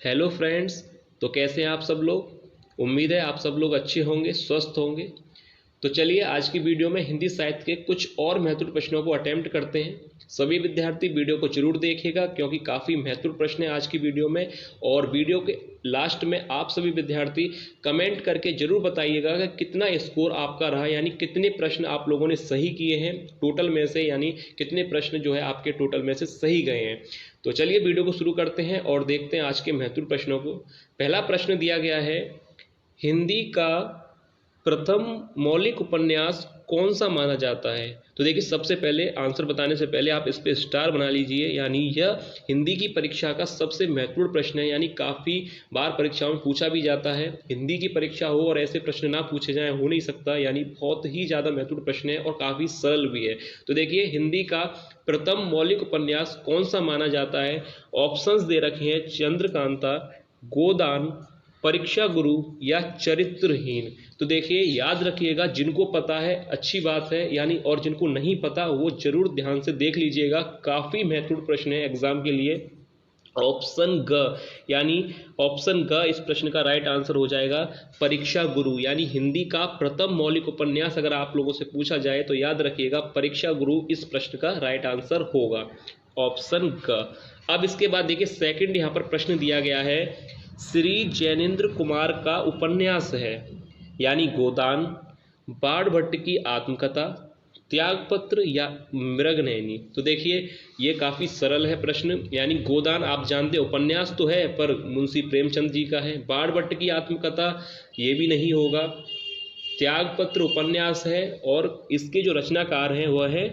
Hello friends. तो कैसे हैं आप सब लोग। उम्मीद है आप सब लोग अच्छे होंगे, स्वस्थ होंगे। तो चलिए आज की वीडियो में हिंदी साहित्य के कुछ और महत्वपूर्ण प्रश्नों को अटेम्प्ट करते हैं। सभी विद्यार्थी वीडियो को जरूर देखिएगा क्योंकि काफ़ी महत्वपूर्ण प्रश्न है आज की वीडियो में। और वीडियो के लास्ट में आप सभी विद्यार्थी कमेंट करके जरूर बताइएगा कि कितना स्कोर आपका रहा, यानी कितने प्रश्न आप लोगों ने सही किए हैं टोटल में से, यानी कितने प्रश्न जो है आपके टोटल में से सही गए हैं। तो चलिए वीडियो को शुरू करते हैं और देखते हैं आज के महत्वपूर्ण प्रश्नों को। पहला प्रश्न दिया गया है, हिंदी का प्रथम मौलिक उपन्यास कौन सा माना जाता है। तो देखिए सबसे पहले आंसर बताने से पहले आप इस पे स्टार बना लीजिए, यानी यह हिंदी की परीक्षा का सबसे महत्वपूर्ण प्रश्न है, यानी काफ़ी बार परीक्षाओं में पूछा भी जाता है। हिंदी की परीक्षा हो और ऐसे प्रश्न ना पूछे जाएं, हो नहीं सकता, यानी बहुत ही ज़्यादा महत्वपूर्ण प्रश्न है और काफ़ी सरल भी है। तो देखिए हिंदी का प्रथम मौलिक उपन्यास कौन सा माना जाता है। ऑप्शंस दे रखे हैं, चंद्रकांता, गोदान, परीक्षा गुरु या चरित्रहीन। तो देखिए याद रखिएगा, जिनको पता है अच्छी बात है, यानी और जिनको नहीं पता वो जरूर ध्यान से देख लीजिएगा, काफ़ी महत्वपूर्ण प्रश्न है एग्जाम के लिए। ऑप्शन ग, यानी ऑप्शन ग इस प्रश्न का राइट आंसर हो जाएगा, परीक्षा गुरु। यानी हिंदी का प्रथम मौलिक उपन्यास अगर आप लोगों से पूछा जाए तो याद रखिएगा परीक्षा गुरु इस प्रश्न का राइट आंसर होगा, ऑप्शन ग। अब इसके बाद देखिए सेकंड यहाँ पर प्रश्न दिया गया है, श्री जैनेन्द्र कुमार का उपन्यास है, यानी गोदान, बाण भट्ट की आत्मकथा, त्यागपत्र या मृगनयनी। तो देखिए ये काफ़ी सरल है प्रश्न, यानी गोदान आप जानते उपन्यास तो है पर मुंशी प्रेमचंद जी का है। बाण भट्ट की आत्मकथा ये भी नहीं होगा। त्यागपत्र उपन्यास है और इसके जो रचनाकार हैं वह है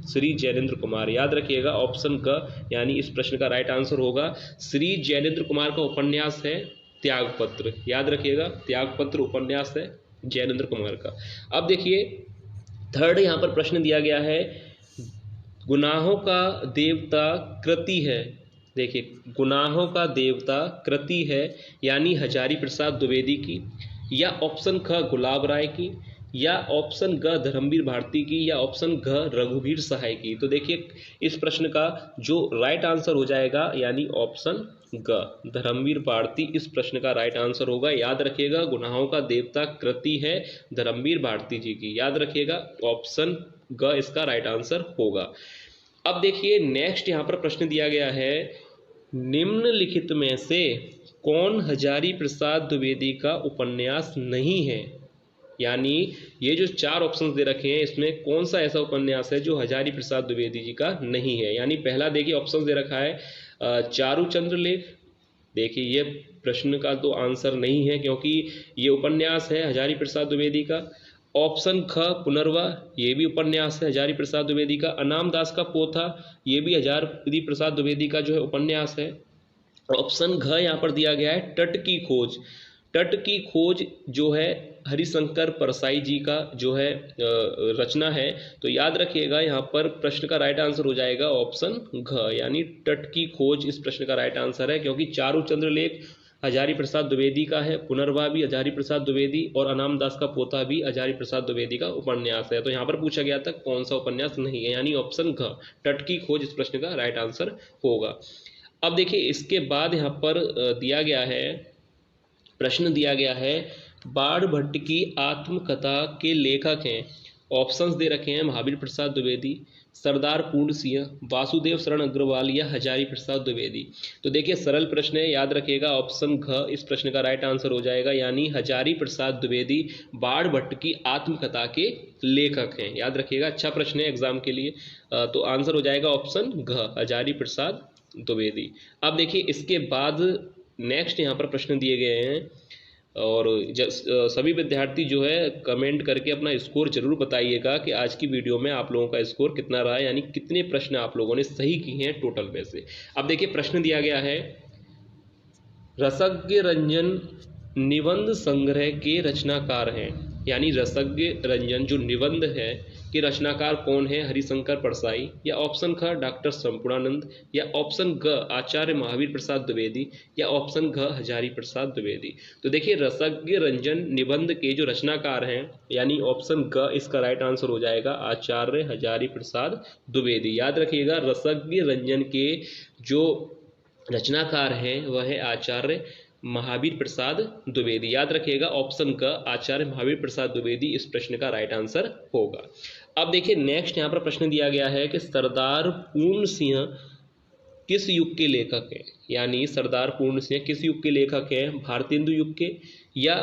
श्री जैनेन्द्र कुमार। याद रखिएगा ऑप्शन क, यानी इस प्रश्न का राइट आंसर होगा श्री जैनेन्द्र कुमार का उपन्यास है त्यागपत्र। याद रखिएगा त्यागपत्र उपन्यास है जैनेन्द्र कुमार का। अब देखिए थर्ड यहाँ पर प्रश्न दिया गया है, गुनाहों का देवता कृति है। देखिए गुनाहों का देवता कृति है, यानी हजारी प्रसाद द्विवेदी की, या ऑप्शन ख गुलाब राय की, या ऑप्शन ग धर्मवीर भारती की, या ऑप्शन घ रघुवीर सहाय की। तो देखिए इस प्रश्न का जो राइट आंसर हो जाएगा, यानी ऑप्शन ग धर्मवीर भारती इस प्रश्न का राइट आंसर होगा। याद रखिएगा गुनाहों का देवता कृति है धर्मवीर भारती जी की। याद रखिएगा ऑप्शन ग इसका राइट आंसर होगा। अब देखिए नेक्स्ट यहाँ पर प्रश्न दिया गया है, निम्नलिखित में से कौन हजारी प्रसाद द्विवेदी का उपन्यास नहीं है। यानी ये जो चार ऑप्शंस दे रखे हैं इसमें कौन सा ऐसा उपन्यास है जो हजारी प्रसाद द्विवेदी जी का नहीं है। यानी पहला देखिए ऑप्शंस दे रखा है चारुचंद्र लेख। देखिए ये प्रश्न का तो आंसर नहीं है क्योंकि ये उपन्यास है हजारी प्रसाद द्विवेदी का। ऑप्शन ख पुनर्वा, ये भी उपन्यास है हजारी प्रसाद द्विवेदी का। अनाम दास का पोथा, ये भी हजारी प्रसाद द्विवेदी का जो है उपन्यास है। ऑप्शन घ यहाँ पर दिया गया है तट की खोज। तट की खोज जो है हरिशंकर परसाई जी का जो है रचना है। तो याद रखिएगा यहाँ पर प्रश्न का राइट आंसर हो जाएगा ऑप्शन घ, यानी तट की खोज इस प्रश्न का राइट आंसर है, क्योंकि चारुचंद्र लेख हजारी प्रसाद द्विवेदी का है, पुनर्वा भी हजारी प्रसाद द्विवेदी, और अनाम दास का पोता भी हजारी प्रसाद द्विवेदी का उपन्यास है। तो यहाँ पर पूछा गया था कौन सा उपन्यास नहीं है, यानी ऑप्शन घ तट की खोज इस प्रश्न का राइट आंसर होगा। अब देखिए इसके बाद यहाँ पर दिया गया है, प्रश्न दिया गया है, बाण भट्ट की आत्मकथा के लेखक हैं। ऑप्शंस दे रखे हैं महावीर प्रसाद द्विवेदी, सरदार पूर्ण सिंह, वासुदेव शरण अग्रवाल या हजारी प्रसाद द्विवेदी। तो देखिए सरल प्रश्न है, याद रखिएगा ऑप्शन घ इस प्रश्न का राइट आंसर हो जाएगा, यानी हजारी प्रसाद द्विवेदी बाण भट्ट की आत्मकथा के लेखक हैं। याद रखिएगा अच्छा प्रश्न है एग्जाम के लिए। तो आंसर हो जाएगा ऑप्शन घ हजारी प्रसाद द्विवेदी। अब देखिए इसके बाद नेक्स्ट यहाँ पर प्रश्न दिए गए हैं और सभी विद्यार्थी जो है कमेंट करके अपना स्कोर जरूर बताइएगा कि आज की वीडियो में आप लोगों का स्कोर कितना रहा, यानी कितने प्रश्न आप लोगों ने सही किए हैं टोटल में से। अब देखिए प्रश्न दिया गया है, रसज्ञ रंजन निबंध संग्रह के रचनाकार हैं। यानी रसज्ञ रंजन जो निबंध है कि रचनाकार कौन है, हरिशंकर परसाई, या ऑप्शन ख डॉक्टर संपूर्णानंद, या ऑप्शन ग आचार्य महावीर प्रसाद द्विवेदी, या ऑप्शन घ हजारी प्रसाद द्विवेदी। तो देखिए रसज्ञ रंजन निबंध के जो रचनाकार हैं, यानी ऑप्शन ग इसका राइट आंसर हो जाएगा आचार्य हजारी प्रसाद द्विवेदी। याद रखिएगा रसज्ञ रंजन के जो रचनाकार हैं वह है आचार्य महावीर प्रसाद द्विवेदी। याद रखिएगा ऑप्शन का आचार्य महावीर प्रसाद द्विवेदी इस प्रश्न का राइट आंसर होगा। अब देखिए नेक्स्ट यहाँ पर प्रश्न दिया गया है कि सरदार पूर्ण सिंह किस युग के लेखक हैं। यानी सरदार पूर्ण सिंह किस युग के लेखक हैं, भारतेंदु युग के, या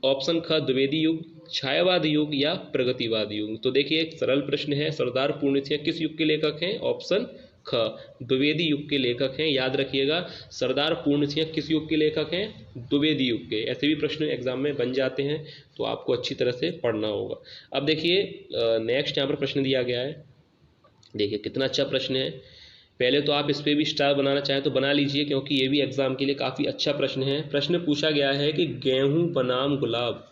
ऑप्शन ख द्विवेदी युग, छायावाद युग या प्रगतिवाद युग। तो देखिए एक सरल प्रश्न है, सरदार पूर्ण सिंह किस युग के लेखक हैं, ऑप्शन ख द्विवेदी युग के लेखक हैं। याद रखिएगा सरदार पूर्ण सिंह किस युग के लेखक हैं, द्विवेदी युग के। ऐसे भी प्रश्न एग्जाम में बन जाते हैं तो आपको अच्छी तरह से पढ़ना होगा। अब देखिए नेक्स्ट यहाँ पर प्रश्न दिया गया है, देखिए कितना अच्छा प्रश्न है। पहले तो आप इस पर भी स्टार बनाना चाहें तो बना लीजिए क्योंकि ये भी एग्जाम के लिए काफ़ी अच्छा प्रश्न है। प्रश्न पूछा गया है कि गेहूं बनाम गुलाब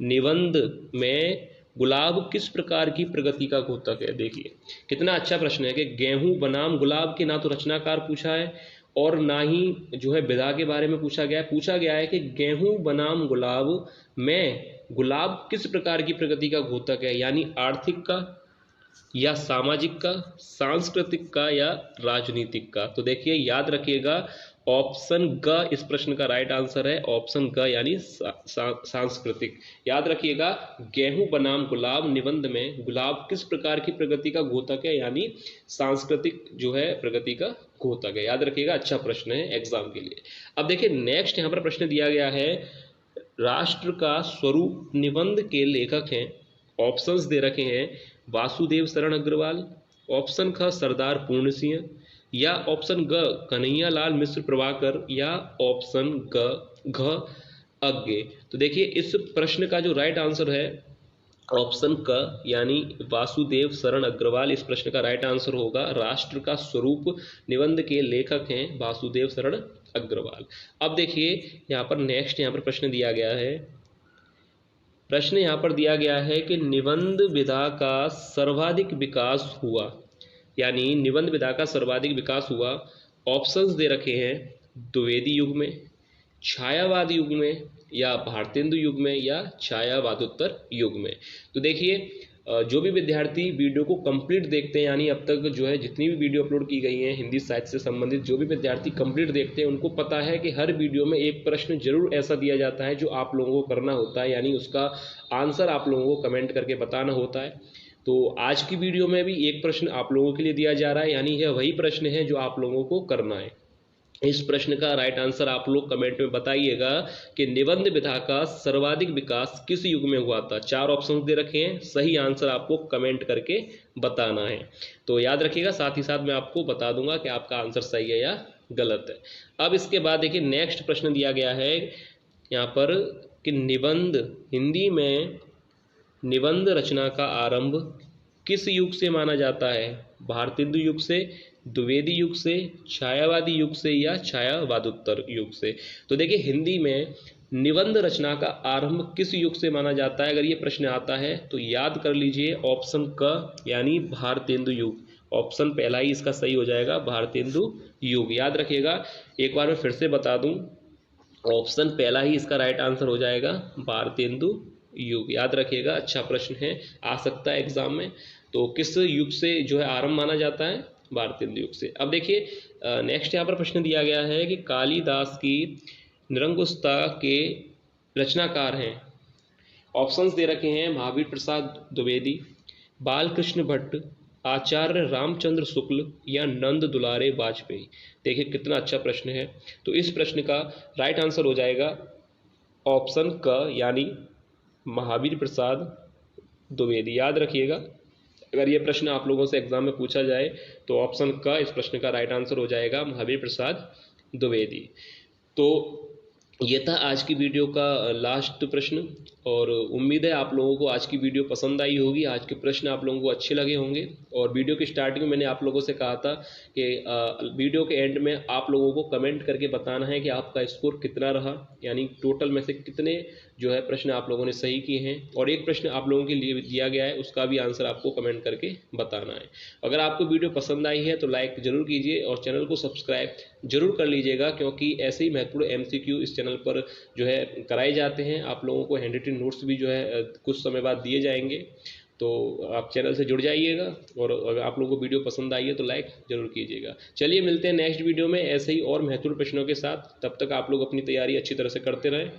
निबंध में गुलाब किस प्रकार की प्रगति का घोतक है। देखिए कितना अच्छा प्रश्न है कि गेहूं बनाम गुलाब के ना तो रचनाकार पूछा है और ना ही जो है विधा के बारे में पूछा गया है। पूछा गया है कि गेहूं बनाम गुलाब में गुलाब किस प्रकार की प्रगति का घोतक है, यानी आर्थिक का या सामाजिक का, सांस्कृतिक का या राजनीतिक का। तो देखिए याद रखिएगा ऑप्शन ग इस प्रश्न का राइट आंसर है, ऑप्शन ग यानी सांस्कृतिक। याद रखिएगा गेहूं बनाम गुलाब निबंध में गुलाब किस प्रकार की प्रगति का घोतक है, यानी सांस्कृतिक जो है प्रगति का घोतक है। याद रखिएगा अच्छा प्रश्न है एग्जाम के लिए। अब देखिए नेक्स्ट यहाँ पर प्रश्न दिया गया है, राष्ट्र का स्वरूप निबंध के लेखक हैं। ऑप्शंस दे रखे हैं वासुदेव शरण अग्रवाल, ऑप्शन ख सरदार पूर्ण सिंह, या ऑप्शन ग कन्हैया लाल मिश्र प्रभाकर, या ऑप्शन घ अज्ञे। तो देखिए इस प्रश्न का जो राइट आंसर है ऑप्शन क यानी वासुदेव शरण अग्रवाल इस प्रश्न का राइट आंसर होगा। राष्ट्र का स्वरूप निबंध के लेखक हैं वासुदेव शरण अग्रवाल। अब देखिए यहाँ पर नेक्स्ट यहाँ पर प्रश्न दिया गया है, प्रश्न यहाँ पर दिया गया है कि निबंध विधा का सर्वाधिक विकास हुआ, यानी निबंध विधा का सर्वाधिक विकास हुआ। ऑप्शंस दे रखे हैं द्विवेदी युग में, छायावाद युग में, या भारतेंदु युग में, या छायावादोत्तर युग में। तो देखिए जो भी विद्यार्थी वीडियो को कंप्लीट देखते हैं, यानी अब तक जो है जितनी भी वीडियो अपलोड की गई हैं हिंदी साहित्य से संबंधित, जो भी विद्यार्थी कंप्लीट देखते हैं उनको पता है कि हर वीडियो में एक प्रश्न जरूर ऐसा दिया जाता है जो आप लोगों को करना होता है, यानी उसका आंसर आप लोगों को कमेंट करके बताना होता है। तो आज की वीडियो में भी एक प्रश्न आप लोगों के लिए दिया जा रहा है, यानी यह वही प्रश्न है जो आप लोगों को करना है। इस प्रश्न का राइट आंसर आप लोग कमेंट में बताइएगा कि निबंध विधा का सर्वाधिक विकास किस युग में हुआ था। 4 ऑप्शन दे रखे हैं, सही आंसर आपको कमेंट करके बताना है। तो याद रखिएगा, साथ ही साथ मैं आपको बता दूंगा कि आपका आंसर सही है या गलत है। अब इसके बाद देखिए नेक्स्ट प्रश्न दिया गया है यहाँ पर कि निबंध हिंदी में निबंध रचना का आरंभ किस युग से माना जाता है, भारतेंदु युग से, द्विवेदी युग से, छायावादी युग से, या छायावादोत्तर युग से। तो देखिए हिंदी में निबंध रचना का आरंभ किस युग से माना जाता है, अगर ये प्रश्न आता है तो याद कर लीजिए ऑप्शन क यानी भारतेंदु युग। ऑप्शन पहला ही इसका सही हो जाएगा, भारतेंदु युग। याद रखिएगा, एक बार मैं फिर से बता दूं, ऑप्शन पहला ही इसका राइट आंसर हो जाएगा, भारतेंदु युग। याद रखिएगा अच्छा प्रश्न है, आ सकता है एग्जाम में। तो किस युग से जो है आरंभ माना जाता है, भारतेंदु युग से। अब देखिए नेक्स्ट यहाँ पर प्रश्न दिया गया है कि कालिदास की निरंकुशता के रचनाकार हैं। ऑप्शंस दे रखे हैं महावीर प्रसाद द्विवेदी, बालकृष्ण भट्ट, आचार्य रामचंद्र शुक्ल, या नंद दुलारे वाजपेयी। देखिए कितना अच्छा प्रश्न है। तो इस प्रश्न का राइट आंसर हो जाएगा ऑप्शन क यानी महावीर प्रसाद द्विवेदी। याद रखिएगा, अगर ये प्रश्न आप लोगों से एग्जाम में पूछा जाए तो ऑप्शन का इस प्रश्न का राइट आंसर हो जाएगा महावीर प्रसाद द्विवेदी। तो ये था आज की वीडियो का लास्ट प्रश्न, और उम्मीद है आप लोगों को आज की वीडियो पसंद आई होगी, आज के प्रश्न आप लोगों को अच्छे लगे होंगे। और वीडियो की स्टार्टिंग में मैंने आप लोगों से कहा था कि वीडियो के एंड में आप लोगों को कमेंट करके बताना है कि आपका स्कोर कितना रहा, यानी टोटल में से कितने जो है प्रश्न आप लोगों ने सही किए हैं। और एक प्रश्न आप लोगों के लिए दिया गया है, उसका भी आंसर आपको कमेंट करके बताना है। अगर आपको वीडियो पसंद आई है तो लाइक जरूर कीजिए और चैनल को सब्सक्राइब जरूर कर लीजिएगा, क्योंकि ऐसे ही महत्वपूर्ण MCQ इस चैनल पर जो है कराए जाते हैं। आप लोगों को हैंड रिटन नोट्स भी जो है कुछ समय बाद दिए जाएंगे। तो आप चैनल से जुड़ जाइएगा, और अगर आप लोगों को वीडियो पसंद आई है तो लाइक जरूर कीजिएगा। चलिए मिलते हैं नेक्स्ट वीडियो में ऐसे ही और महत्वपूर्ण प्रश्नों के साथ। तब तक आप लोग अपनी तैयारी अच्छी तरह से करते रहें।